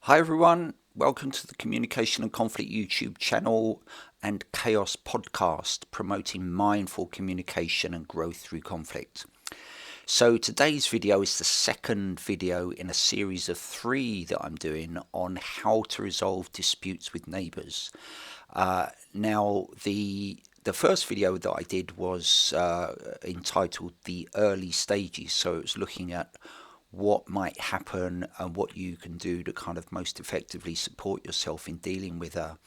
Hi everyone, welcome to the Communication and Conflict YouTube channel and Chaos podcast promoting mindful communication and growth through conflict. So today's video is the second video in a series of 3 that I'm doing on how to resolve disputes with neighbours. Now the first video that I did was entitled The Early Stages, so it was looking at what might happen and what you can do to kind of most effectively support yourself in dealing with a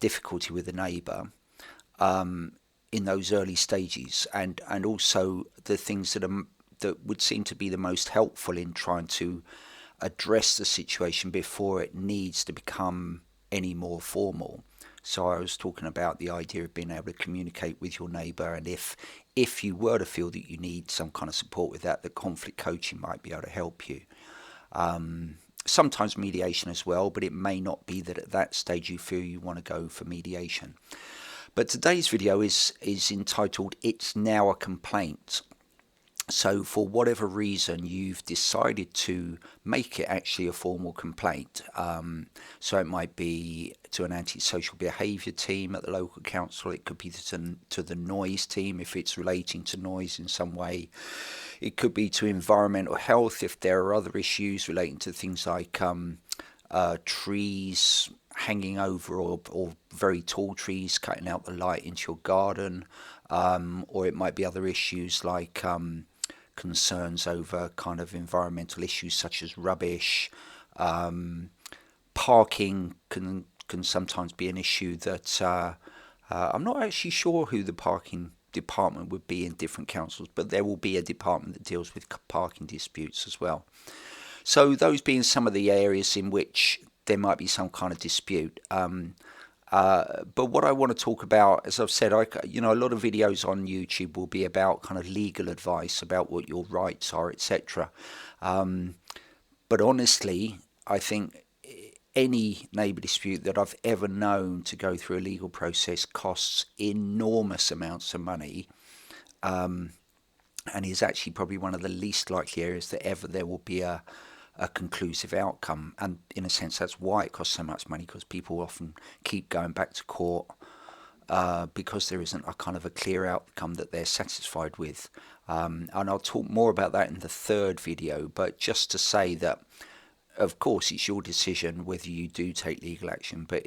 difficulty with a neighbour in those early stages, and also the things that would seem to be the most helpful in trying to address the situation before it needs to become any more formal. So I was talking about the idea of being able to communicate with your neighbour, and if you were to feel that you need some kind of support with that, the conflict coaching might be able to help you. Sometimes mediation as well, but it may not be that at that stage you feel you want to go for mediation. But today's video is entitled "It's Now a Complaint." So for whatever reason, you've decided to make it actually a formal complaint. So it might be to an antisocial behaviour team at the local council. It could be to the noise team if it's relating to noise in some way. It could be to environmental health if there are other issues relating to things like trees hanging over or very tall trees cutting out the light into your garden. Or it might be other issues like concerns over kind of environmental issues such as rubbish. Parking can sometimes be an issue that I'm not actually sure who the parking department would be in different councils, but there will be a department that deals with parking disputes as well. So those being some of the areas in which there might be some kind of dispute. But what I want to talk about, as I've said, a lot of videos on YouTube will be about kind of legal advice about what your rights are, etc. But honestly, I think any neighbour dispute that I've ever known to go through a legal process costs enormous amounts of money, and is actually probably one of the least likely areas that ever there will be a conclusive outcome. And in a sense, that's why it costs so much money, because people often keep going back to court because there isn't a kind of a clear outcome that they're satisfied with. And I'll talk more about that in the third video, but just to say that of course it's your decision whether you do take legal action, but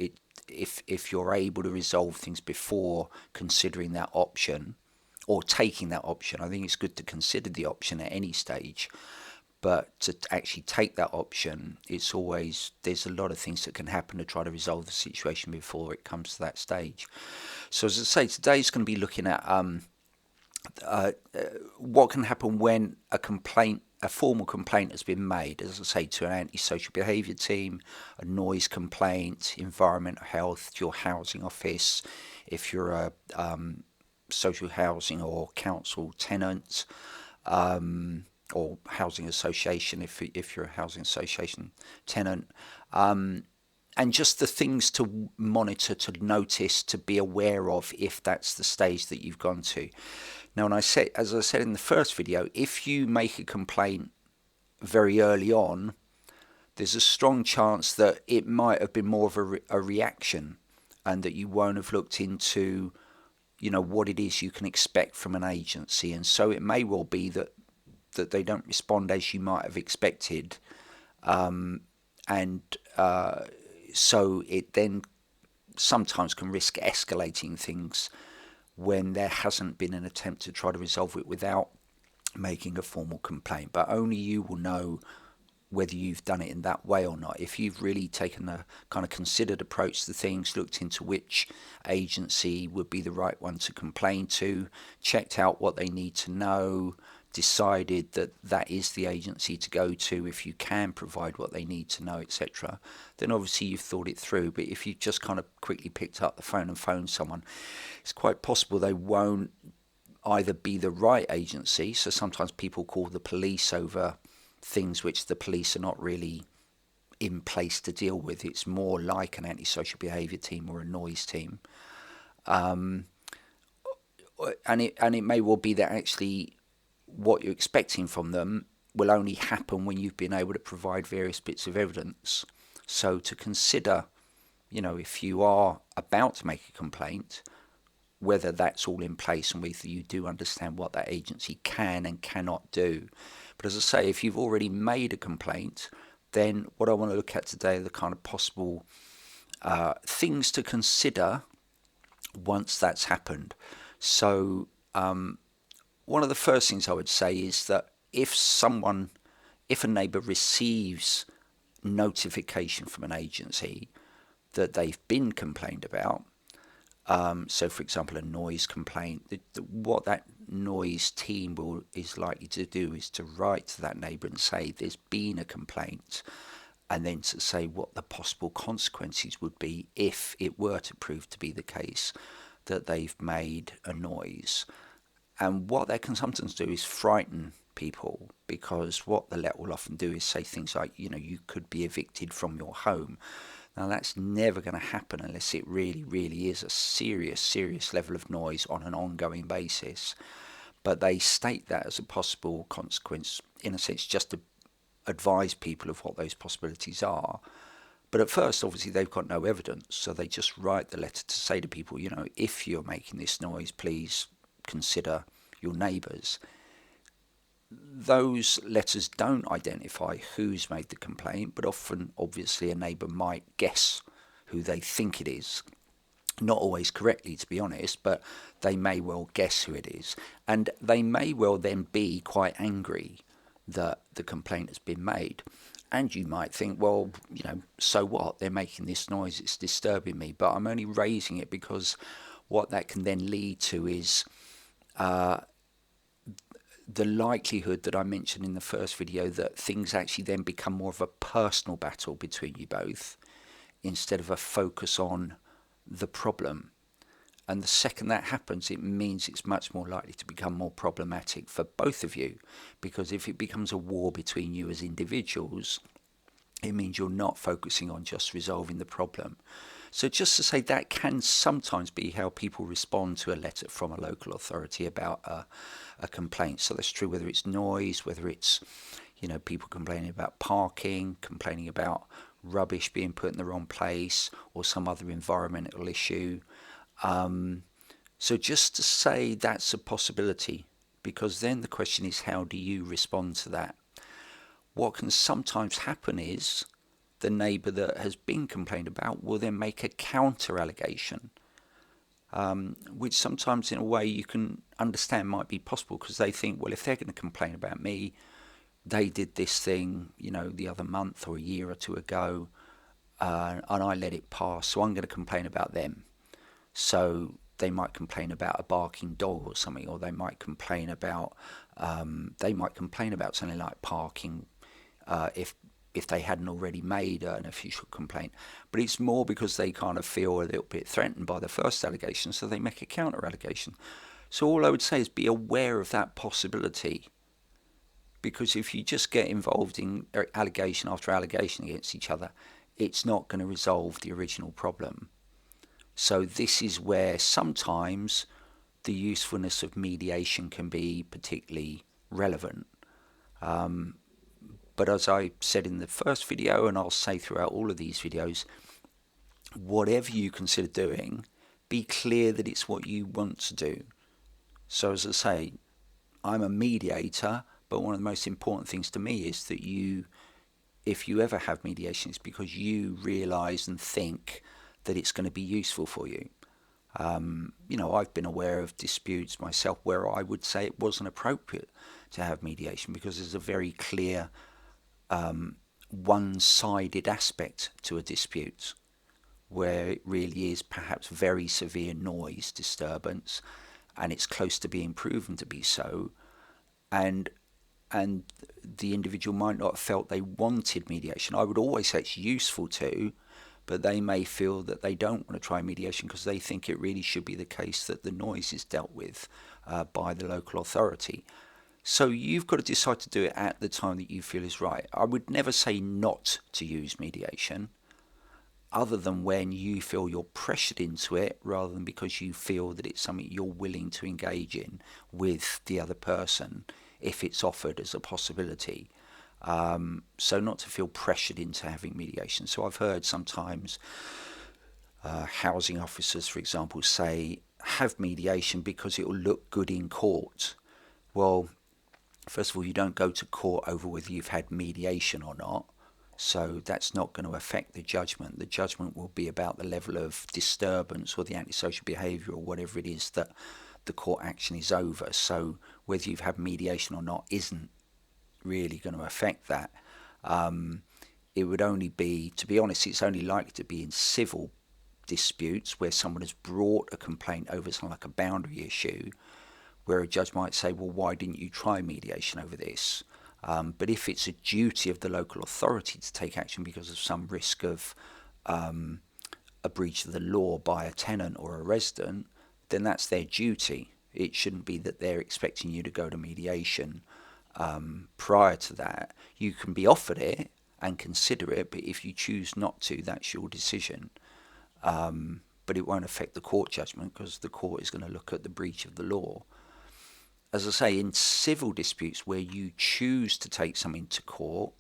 if you're able to resolve things before considering that option or taking that option, I think it's good to consider the option at any stage. But to actually take that option, there's a lot of things that can happen to try to resolve the situation before it comes to that stage. So as I say, today's going to be looking at what can happen when a formal complaint has been made, as I say, to an antisocial behaviour team, a noise complaint, environmental health, to your housing office, if you're a social housing or council tenant, or housing association if you're a housing association tenant, and just the things to monitor, to notice, to be aware of if that's the stage that you've gone to. Now, as I said in the first video, if you make a complaint very early on, there's a strong chance that it might have been more of a reaction, and that you won't have looked into what it is you can expect from an agency. And so it may well be that they don't respond as you might have expected, and so it then sometimes can risk escalating things when there hasn't been an attempt to try to resolve it without making a formal complaint. But only you will know whether you've done it in that way or not. If you've really taken a kind of considered approach to things, looked into which agency would be the right one to complain to, checked out what they need to know, decided that that is the agency to go to if you can provide what they need to know, etc., then obviously you've thought it through. But if you've just kind of quickly picked up the phone and phoned someone, it's quite possible they won't either be the right agency. So sometimes people call the police over things which the police are not really in place to deal with. It's more like an antisocial behaviour team or a noise team, and it may well be that actually what you're expecting from them will only happen when you've been able to provide various bits of evidence. So to consider, if you are about to make a complaint, whether that's all in place and whether you do understand what that agency can and cannot do. But as I say, if you've already made a complaint, then what I want to look at today are the kind of possible things to consider once that's happened. So one of the first things I would say is that if a neighbour receives notification from an agency that they've been complained about, so for example a noise complaint, what that noise team is likely to do is to write to that neighbour and say there's been a complaint, and then to say what the possible consequences would be if it were to prove to be the case that they've made a noise. And what that can sometimes do is frighten people, because what the letter will often do is say things like, you could be evicted from your home. Now that's never going to happen unless it really, really is a serious level of noise on an ongoing basis. But they state that as a possible consequence, in a sense, just to advise people of what those possibilities are. But at first, obviously, they've got no evidence, so they just write the letter to say to people, if you're making this noise, please consider your neighbours. Those letters don't identify who's made the complaint, but often, obviously, a neighbour might guess who they think it is. Not always correctly, to be honest, but they may well guess who it is. And they may well then be quite angry that the complaint has been made. And you might think, well, so what? They're making this noise, it's disturbing me, but I'm only raising it because what that can then lead to is the likelihood that I mentioned in the first video, that things actually then become more of a personal battle between you both instead of a focus on the problem. And the second that happens, it means it's much more likely to become more problematic for both of you, because if it becomes a war between you as individuals, it means you're not focusing on just resolving the problem. So just to say, that can sometimes be how people respond to a letter from a local authority about a complaint. So that's true whether it's noise, whether it's people complaining about parking, complaining about rubbish being put in the wrong place, or some other environmental issue. So just to say that's a possibility, because then the question is, how do you respond to that? What can sometimes happen is the neighbour that has been complained about will then make a counter-allegation, which sometimes in a way you can understand might be possible, because they think, well, if they're going to complain about me, they did this thing, the other month or a year or two ago, and I let it pass, so I'm going to complain about them. So they might complain about a barking dog or something, or they might complain about something like parking, if they hadn't already made an official complaint. But it's more because they kind of feel a little bit threatened by the first allegation, so they make a counter-allegation. So all I would say is be aware of that possibility, because if you just get involved in allegation after allegation against each other, it's not going to resolve the original problem. So this is where sometimes the usefulness of mediation can be particularly relevant. But as I said in the first video, and I'll say throughout all of these videos, whatever you consider doing, be clear that it's what you want to do. So as I say, I'm a mediator, but one of the most important things to me is that if you ever have mediation, it's because you realise and think that it's going to be useful for you. I've been aware of disputes myself where I would say it wasn't appropriate to have mediation, because there's a very clear one-sided aspect to a dispute, where it really is perhaps very severe noise disturbance, and it's close to being proven to be so, and the individual might not have felt they wanted mediation. I would always say it's useful to, but they may feel that they don't want to try mediation because they think it really should be the case that the noise is dealt with by the local authority. So you've got to decide to do it at the time that you feel is right. I would never say not to use mediation, other than when you feel you're pressured into it, rather than because you feel that it's something you're willing to engage in with the other person if it's offered as a possibility. So not to feel pressured into having mediation. So I've heard sometimes housing officers, for example, say have mediation because it will look good in court. Well, first of all, you don't go to court over whether you've had mediation or not. So that's not going to affect the judgment. The judgment will be about the level of disturbance or the antisocial behaviour or whatever it is that the court action is over. So whether you've had mediation or not isn't really going to affect that. It would only be, to be honest, it's only likely to be in civil disputes where someone has brought a complaint over something like a boundary issue, where a judge might say, well, why didn't you try mediation over this? But if it's a duty of the local authority to take action because of some risk of a breach of the law by a tenant or a resident, then that's their duty. It shouldn't be that they're expecting you to go to mediation prior to that. You can be offered it and consider it, but if you choose not to, that's your decision. But it won't affect the court judgment because the court is going to look at the breach of the law. As I say, in civil disputes where you choose to take something to court,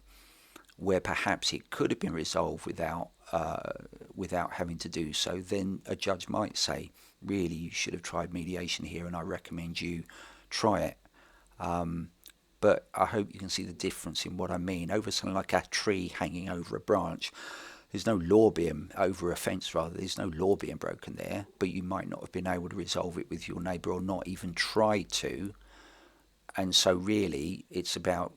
where perhaps it could have been resolved without having to do so, then a judge might say, really, you should have tried mediation here, and I recommend you try it. But I hope you can see the difference in what I mean. Over something like a tree hanging over a branch, there's no law being, over a fence rather, there's no law being broken there, but you might not have been able to resolve it with your neighbour or not even try to. And so really, it's about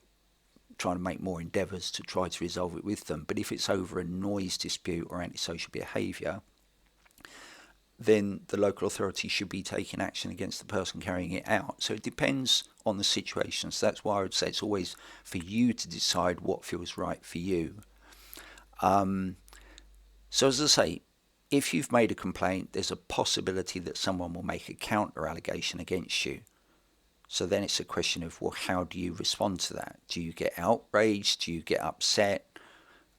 trying to make more endeavours to try to resolve it with them. But if it's over a noise dispute or antisocial behaviour, then the local authority should be taking action against the person carrying it out. So it depends on the situation. So that's why I would say it's always for you to decide what feels right for you. So as I say, if you've made a complaint, there's a possibility that someone will make a counter allegation against you. So then it's a question of, well, how do you respond to that? Do you get outraged? Do you get upset?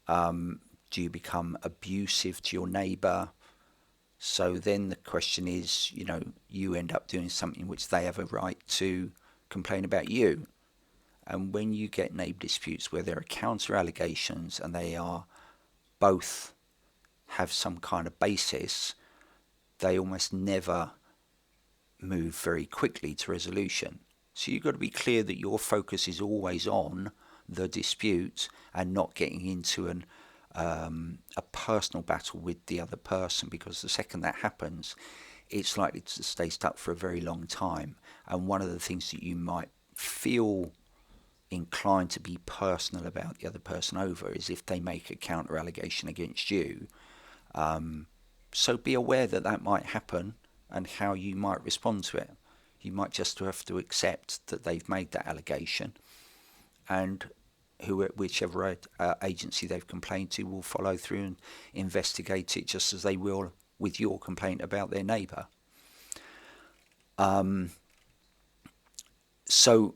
Do you become abusive to your neighbour? So then the question is, you end up doing something which they have a right to complain about you. And when you get neighbour disputes where there are counter allegations and they are both have some kind of basis, they almost never move very quickly to resolution. So you've got to be clear that your focus is always on the dispute and not getting into a personal battle with the other person, because the second that happens, it's likely to stay stuck for a very long time. And one of the things that you might feel inclined to be personal about the other person over is if they make a counter allegation against you. So be aware that that might happen and how you might respond to it. You might just have to accept that they've made that allegation, and whichever agency they've complained to will follow through and investigate it just as they will with your complaint about their neighbour. So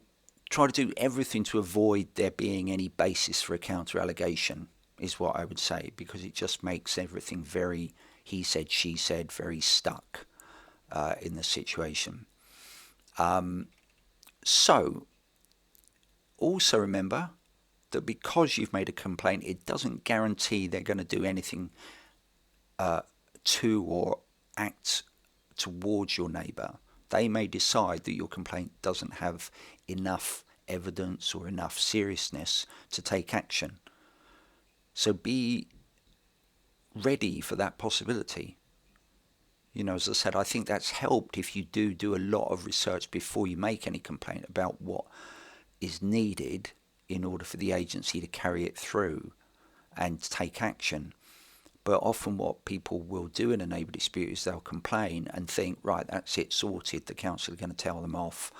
try to do everything to avoid there being any basis for a counter-allegation is what I would say, because it just makes everything very he said, she said, very stuck in the situation. So also remember that because you've made a complaint, it doesn't guarantee they're going to do anything to or act towards your neighbour. They may decide that your complaint doesn't have enough evidence or enough seriousness to take action. So be ready for that possibility. As I said, I think that's helped if you do a lot of research before you make any complaint about what is needed in order for the agency to carry it through and take action. But often what people will do in a neighbour dispute is they'll complain and think, right, that's it, sorted, the council are going to tell them off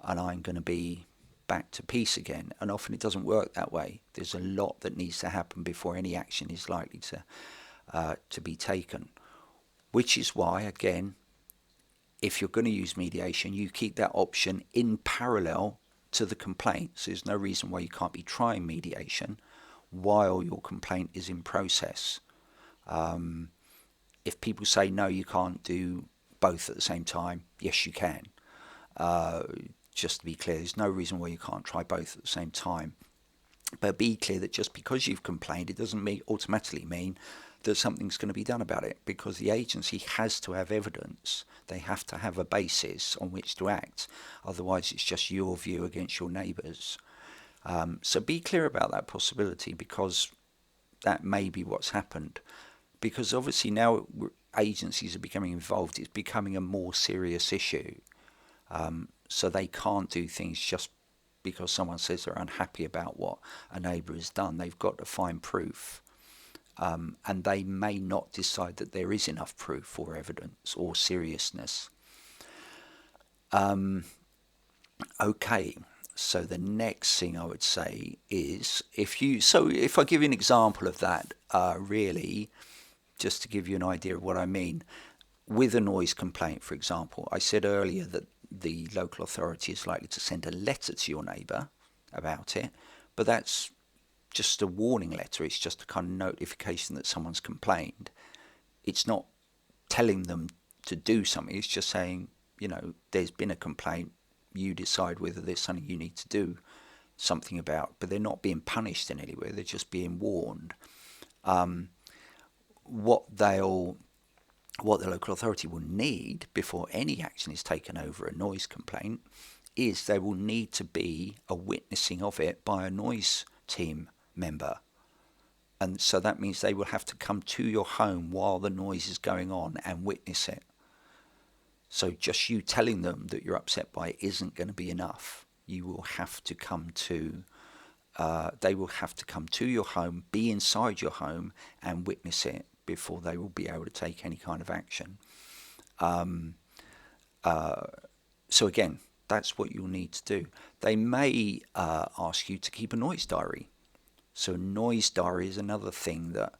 and I'm going to be back to peace again. And often it doesn't work that way. There's a lot that needs to happen before any action is likely to be taken. Which is why, again, if you're going to use mediation, you keep that option in parallel to the complaint. So there's no reason why you can't be trying mediation while your complaint is in process. If people say, no, you can't do both at the same time, yes, you can. just to be clear, there's no reason why you can't try both at the same time. But be clear that just because you've complained, it doesn't automatically mean that something's going to be done about it, because the agency has to have evidence. They have to have a basis on which to act. Otherwise, it's just your view against your neighbours. So be clear about that possibility, because that may be what's happened. Because obviously now agencies are becoming involved. It's becoming a more serious issue. So they can't do things just because someone says they're unhappy about what a neighbour has done. They've got to find proof. And they may not decide that there is enough proof or evidence or seriousness. Okay, so the next thing I would say is, if I give you an example of that, really, just to give you an idea of what I mean, with a noise complaint, for example, I said earlier that the local authority is likely to send a letter to your neighbour about it, but that's just a warning letter. It's just a kind of notification that someone's complained. It's not telling them to do something. It's just saying, there's been a complaint. You decide whether there's something you need to do something about. But they're not being punished in any way. They're just being warned. What the local authority will need before any action is taken over a noise complaint is there will need to be a witnessing of it by a noise team member. And so that means they will have to come to your home while the noise is going on and witness it. So just you telling them that you're upset by it isn't going to be enough. You will have to come to, they will have to come to your home, be inside your home and witness it before they will be able to take any kind of action. So again, that's what you'll need to do. They may ask you to keep a noise diary. So noise diary is another thing that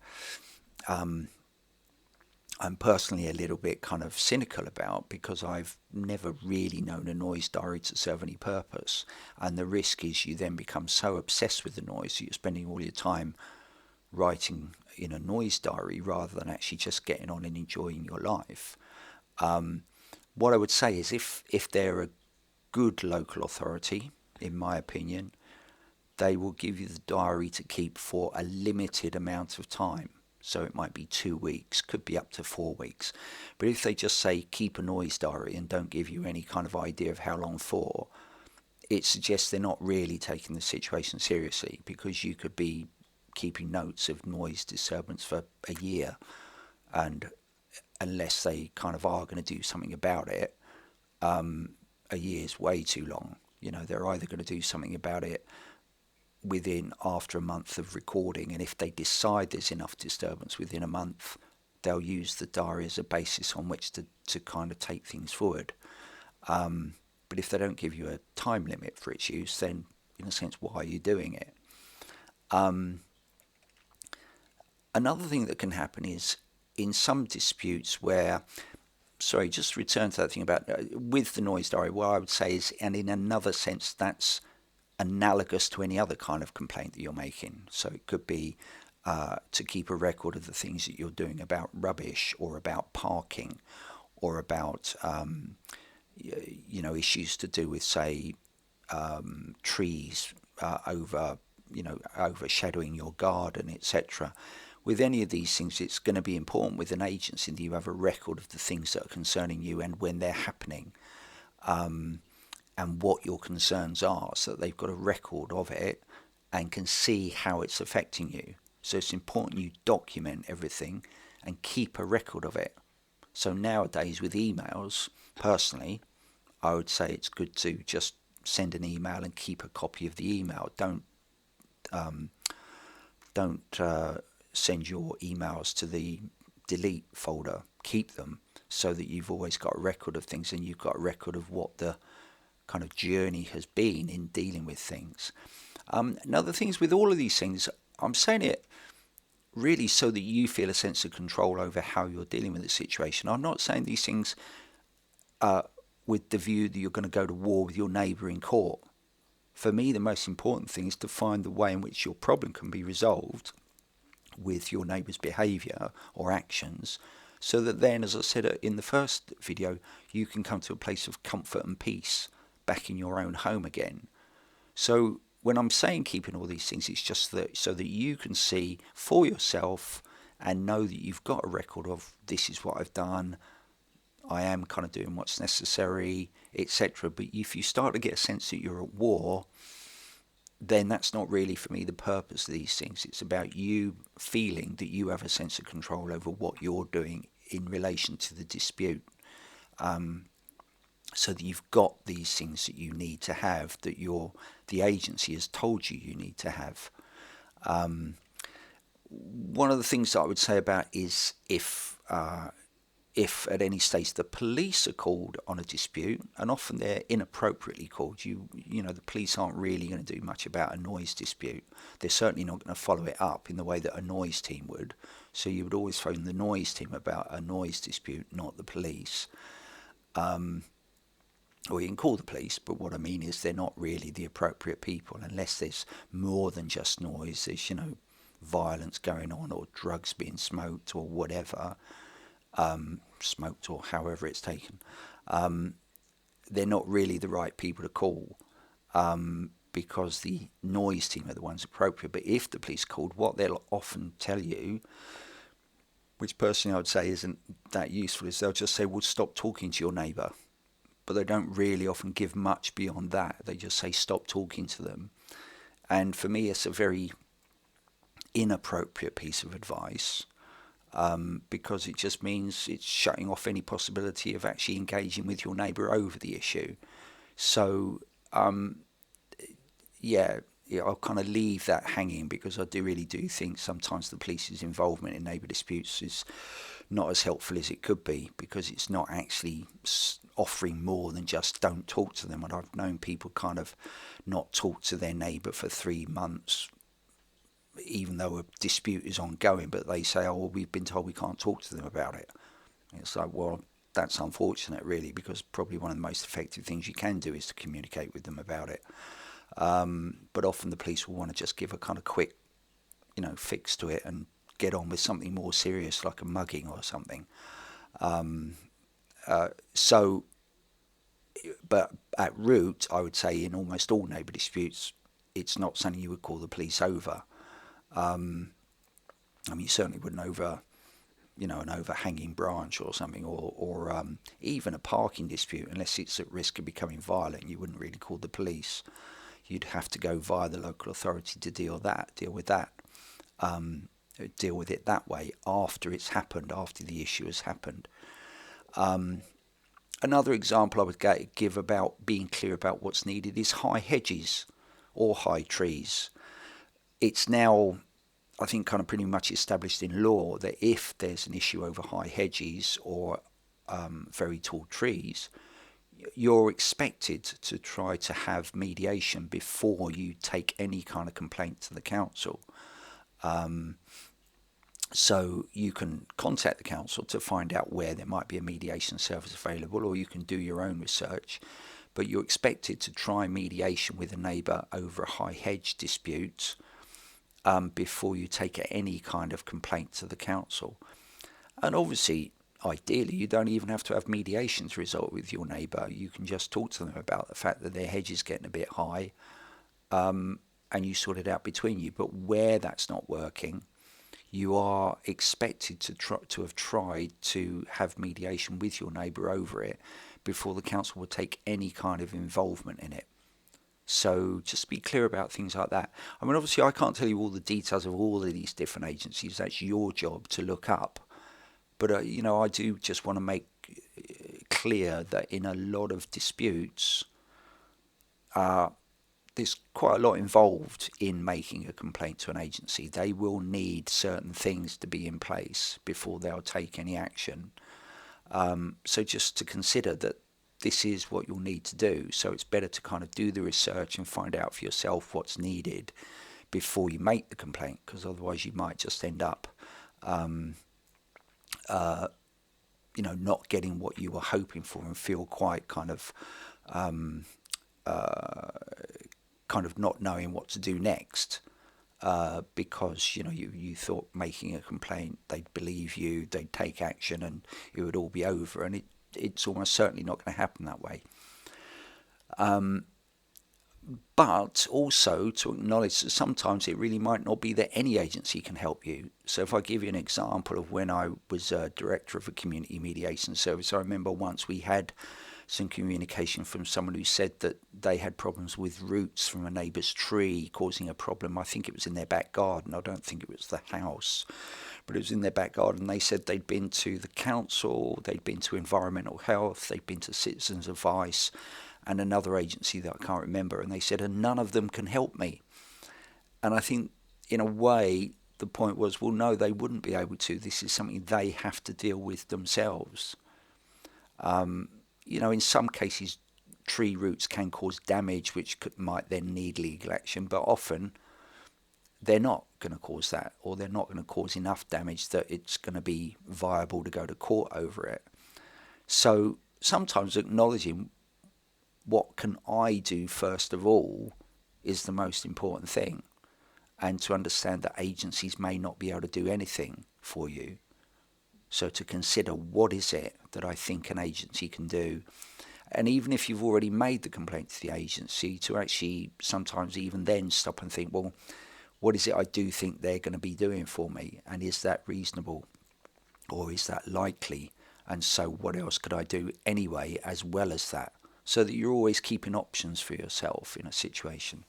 I'm personally a little bit kind of cynical about, because I've never really known a noise diary to serve any purpose. And the risk is you then become so obsessed with the noise that you're spending all your time writing in a noise diary rather than actually just getting on and enjoying your life. What I would say is if they're a good local authority, in my opinion, they will give you the diary to keep for a limited amount of time. So it might be 2 weeks, could be up to 4 weeks. But if they just say keep a noise diary and don't give you any kind of idea of how long for, it suggests they're not really taking the situation seriously, because you could be keeping notes of noise disturbance for a year, and unless they kind of are going to do something about it, a year's way too long. They're either going to do something about it after a month of recording, and if they decide there's enough disturbance within a month, they'll use the diary as a basis on which to kind of take things forward. But if they don't give you a time limit for its use, then in a sense, why are you doing it? Another thing that can happen is in some disputes where, just to return to that thing about with the noise diary, what I would say is, and in another sense, that's analogous to any other kind of complaint that you're making. So it could be to keep a record of the things that you're doing about rubbish or about parking or about issues to do with, say, trees overshadowing your garden, etc. With any of these things, it's going to be important with an agency that you have a record of the things that are concerning you and when they're happening. And what your concerns are, so that they've got a record of it and can see how it's affecting you. So it's important you document everything and keep a record of it. So nowadays with emails, personally, I would say it's good to just send an email and keep a copy of the email. Don't send your emails to the delete folder. Keep them so that you've always got a record of things, and you've got a record of what the kind of journey has been in dealing with things. Another thing is, with all of these things, I'm saying it really so that you feel a sense of control over how you're dealing with the situation. I'm not saying these things with the view that you're going to go to war with your neighbour in court. For me, the most important thing is to find the way in which your problem can be resolved with your neighbour's behaviour or actions, so that then, as I said in the first video, you can come to a place of comfort and peace back in your own home again. So when I'm saying keeping all these things, it's just that so that you can see for yourself and know that you've got a record of this is what I've done. I am kind of doing what's necessary, etc. But if you start to get a sense that you're at war, then that's not really, for me, the purpose of these things. It's about you feeling that you have a sense of control over what you're doing in relation to the dispute, so that you've got these things that you need to have, that the agency has told you need to have. One of the things that I would say about is if at any stage the police are called on a dispute, and often they're inappropriately called, you know, the police aren't really going to do much about a noise dispute. They're certainly not going to follow it up in the way that a noise team would. So you would always phone the noise team about a noise dispute, not the police. Or you can call the police, but what I mean is they're not really the appropriate people unless there's more than just noise. There's, you know, violence going on or drugs being smoked or whatever. Smoked or however it's taken, they're not really the right people to call, because the noise team are the ones appropriate. But if the police are called, what they'll often tell you, which personally I would say isn't that useful, is they'll just say, well, stop talking to your neighbour. But they don't really often give much beyond that. They just say, stop talking to them. And for me, it's a very inappropriate piece of advice. Because it just means it's shutting off any possibility of actually engaging with your neighbour over the issue. So, yeah, I'll kind of leave that hanging, because I really do think sometimes the police's involvement in neighbour disputes is not as helpful as it could be, because it's not actually offering more than just don't talk to them. And I've known people kind of not talk to their neighbour for 3 months, even though a dispute is ongoing, but they say, oh, well, we've been told we can't talk to them about it. And it's like, well, that's unfortunate, really, because probably one of the most effective things you can do is to communicate with them about it. But often the police will want to just give a kind of quick, you know, fix to it and get on with something more serious, like a mugging or something. But at root, I would say in almost all neighbour disputes, it's not something you would call the police over. I mean, you certainly wouldn't over, you know, an overhanging branch or something, or even a parking dispute, unless it's at risk of becoming violent. You wouldn't really call the police. You'd have to go via the local authority to deal with it that way after it's happened, after the issue has happened. Another example I would give about being clear about what's needed is high hedges or high trees. It's now, I think, kind of pretty much established in law that if there's an issue over high hedges or very tall trees, you're expected to try to have mediation before you take any kind of complaint to the council. So you can contact the council to find out where there might be a mediation service available, or you can do your own research. But you're expected to try mediation with a neighbour over a high hedge dispute before you take any kind of complaint to the council. And obviously, ideally, you don't even have to have mediation to resolve with your neighbour. You can just talk to them about the fact that their hedge is getting a bit high, and you sort it out between you. But where that's not working, you are expected to have tried to have mediation with your neighbour over it before the council will take any kind of involvement in it. So just be clear about things like that. I mean, obviously, I can't tell you all the details of all of these different agencies. That's your job to look up. But, you know, I do just want to make clear that in a lot of disputes, there's quite a lot involved in making a complaint to an agency. They will need certain things to be in place before they'll take any action. So just to consider that this is what you'll need to do. So it's better to kind of do the research and find out for yourself what's needed before you make the complaint, because otherwise you might just end up, you know, not getting what you were hoping for and feel quite kind of not knowing what to do next, because, you know, you thought making a complaint, they'd believe you, they'd take action, and it would all be over. And it's almost certainly not going to happen that way. But also to acknowledge that sometimes it really might not be that any agency can help you. So if I give you an example of when I was a director of a community mediation service, I remember once we had some communication from someone who said that they had problems with roots from a neighbour's tree causing a problem. I think it was in their back garden. I don't think it was the house, but it was in their back garden. They said they'd been to the council, they'd been to environmental health, they'd been to citizens advice and another agency that I can't remember, and they said, and none of them can help me. And I think in a way the point was, well, no, they wouldn't be able to. This is something they have to deal with themselves. In some cases, tree roots can cause damage, which might then need legal action, but often they're not going to cause that, or they're not going to cause enough damage that it's going to be viable to go to court over it. So sometimes acknowledging what can I do first of all is the most important thing, and to understand that agencies may not be able to do anything for you. So to consider, what is it that I think an agency can do? And even if you've already made the complaint to the agency, to actually sometimes even then stop and think, well, what is it I do think they're going to be doing for me? And is that reasonable? Or is that likely? And so what else could I do anyway as well as that? So that you're always keeping options for yourself in a situation.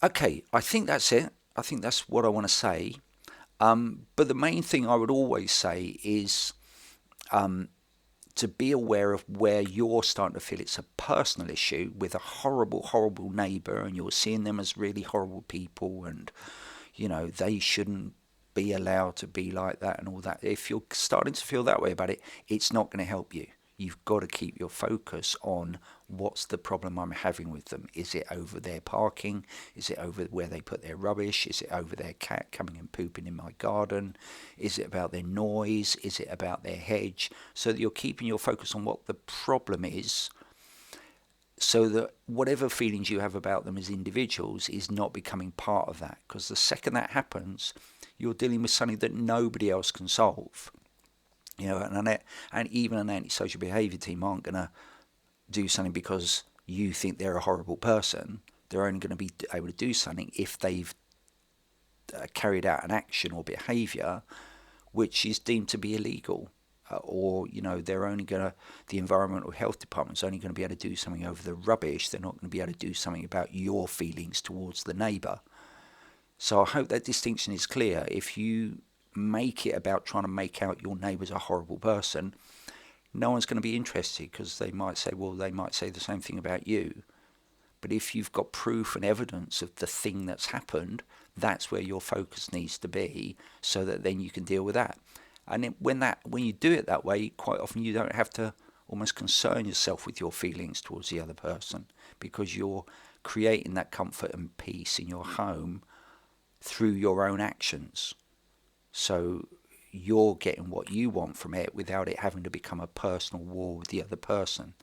Okay, I think that's it. I think that's what I want to say. But the main thing I would always say is to be aware of where you're starting to feel it's a personal issue with a horrible, horrible neighbour, and you're seeing them as really horrible people, and they shouldn't be allowed to be like that and all that. If you're starting to feel that way about it, it's not going to help you. You've got to keep your focus on what's the problem I'm having with them. Is it over their parking? Is it over where they put their rubbish? Is it over their cat coming and pooping in my garden? Is it about their noise? Is it about their hedge? So that you're keeping your focus on what the problem is, so that whatever feelings you have about them as individuals is not becoming part of that. Because the second that happens, you're dealing with something that nobody else can solve. And even an antisocial behaviour team aren't going to do something because you think they're a horrible person. They're only going to be able to do something if they've carried out an action or behaviour which is deemed to be illegal. They're only going to, the environmental health department's only going to be able to do something over the rubbish. They're not going to be able to do something about your feelings towards the neighbour. So I hope that distinction is clear. If you make it about trying to make out your neighbour's a horrible person, no one's going to be interested, because they might say the same thing about you. But if you've got proof and evidence of the thing that's happened, that's where your focus needs to be, so that then you can deal with that. And when you do it that way, quite often you don't have to almost concern yourself with your feelings towards the other person, because you're creating that comfort and peace in your home through your own actions. So you're getting what you want from it without it having to become a personal war with the other person.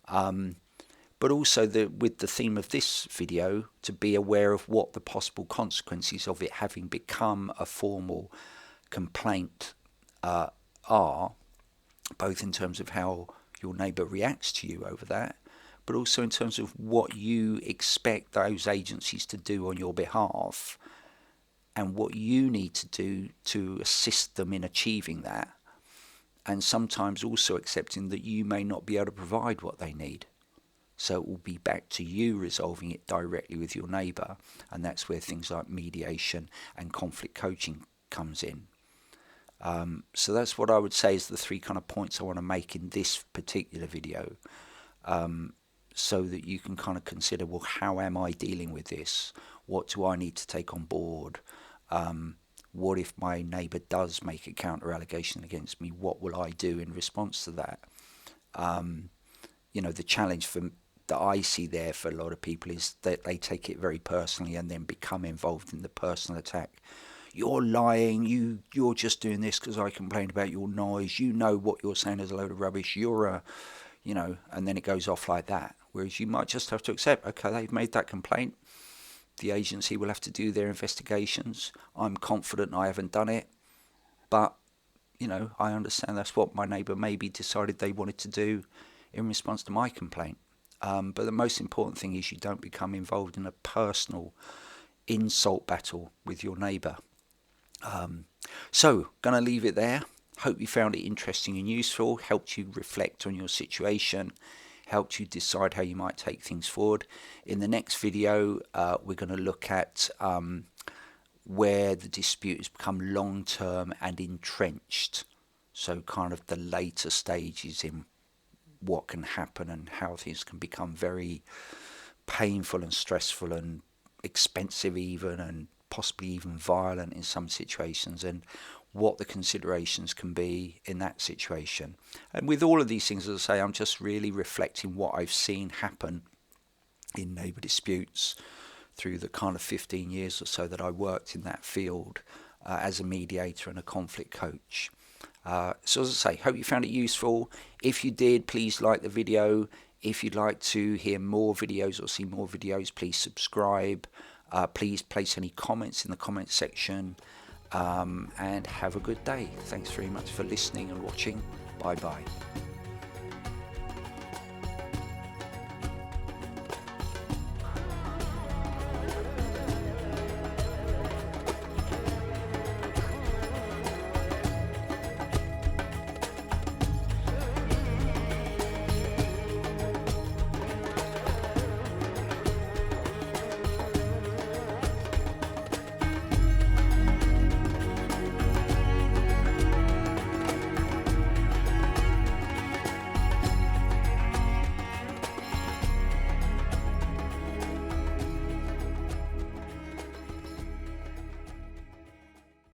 But also with the theme of this video, to be aware of what the possible consequences of it having become a formal complaint are, both in terms of how your neighbour reacts to you over that, but also in terms of what you expect those agencies to do on your behalf, and what you need to do to assist them in achieving that. And sometimes also accepting that you may not be able to provide what they need. So it will be back to you resolving it directly with your neighbour. And that's where things like mediation and conflict coaching comes in. So that's what I would say is the three kind of points I want to make in this particular video. So that you can kind of consider, well, how am I dealing with this? What do I need to take on board? What if my neighbour does make a counter-allegation against me? What will I do in response to that? The challenge that I see there for a lot of people is that they take it very personally and then become involved in the personal attack. You're lying, you're just doing this because I complained about your noise, what you're saying is a load of rubbish, and then it goes off like that. Whereas you might just have to accept, okay, they've made that complaint. The agency will have to do their investigations. I'm confident I haven't done it, but I understand that's what my neighbour maybe decided they wanted to do. in response to my complaint. But the most important thing is you don't become involved in a personal insult battle with your neighbour. So, going to leave it there. Hope you found it interesting and useful, helped you reflect on your situation, helped you decide how you might take things forward. In the next video, we're going to look at where the dispute has become long-term and entrenched. So kind of the later stages in what can happen and how things can become very painful and stressful and expensive even, and possibly even violent in some situations, and what the considerations can be in that situation. And with all of these things, as I say, I'm just really reflecting what I've seen happen in neighbour disputes through the kind of 15 years or so that I worked in that field as a mediator and a conflict coach. So as I say, hope you found it useful. If you did, please like the video. If you'd like to hear more videos or see more videos, please subscribe. Please place any comments in the comment section, and have a good day. Thanks very much for listening and watching. Bye bye.